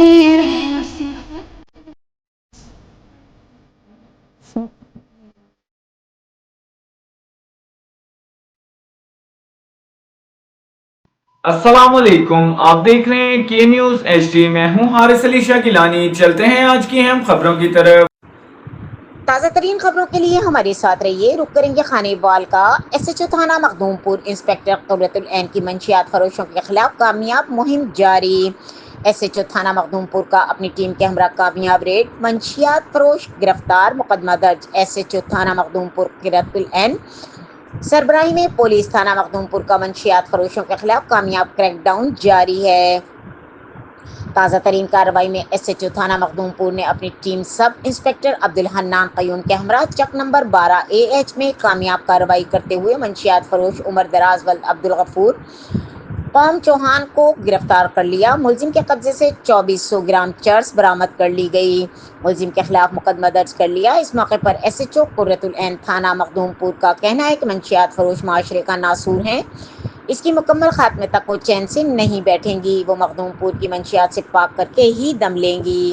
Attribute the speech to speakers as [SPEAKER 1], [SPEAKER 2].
[SPEAKER 1] السلام علیکم، آپ دیکھ رہے ہیں کے نیوز ایچ ڈی۔ میں ہوں حارث علی شاہ گیلانی۔ چلتے ہیں آج کی اہم خبروں کی طرف۔
[SPEAKER 2] تازہ ترین خبروں کے لیے ہمارے ساتھ رہیے۔ رک کریں گے خانے بال کا۔ ایس ایچ او تھانہ مخدوم پور انسپکٹر قرۃ العین کی منشیات فروشوں کے خلاف کامیاب مہم جاری۔ ایس ایچ او تھانہ مخدوم پور کا اپنی ٹیم کے ہمراہ کامیاب ریڈ، منشیات فروش گرفتار، مقدمہ درج۔ ایس ایچ او تھانہ مخدوم پور قرۃ العین سربراہی میں پولیس تھانہ مخدوم پور کا منشیات فروشوں کے خلاف کامیاب کریک ڈاؤن جاری ہے۔ تازہ ترین کارروائی میں ایس ایچ او تھانہ مخدوم پور نے اپنی ٹیم سب انسپکٹر عبدالحنان قیوم کے ہمراہ چک نمبر 12 میں کامیاب کارروائی کرتے ہوئے منشیات فروش عمر دراز ولد عبدالغفور قوم چوہان کو گرفتار کر لیا۔ ملزم کے قبضے سے 2400 گرام چرس برآمد کر لی گئی۔ ملزم کے خلاف مقدمہ درج کر لیا۔ اس موقع پر ایس ایچ او قرۃ العین تھانہ مخدوم پور کا کہنا ہے کہ منشیات فروش معاشرے کا ناسور ہیں، اس کی مکمل خاتمے تک وہ چین سے نہیں بیٹھیں گی، وہ مخدوم پور کی منشیات سے پاک کر کے ہی دم لیں گی۔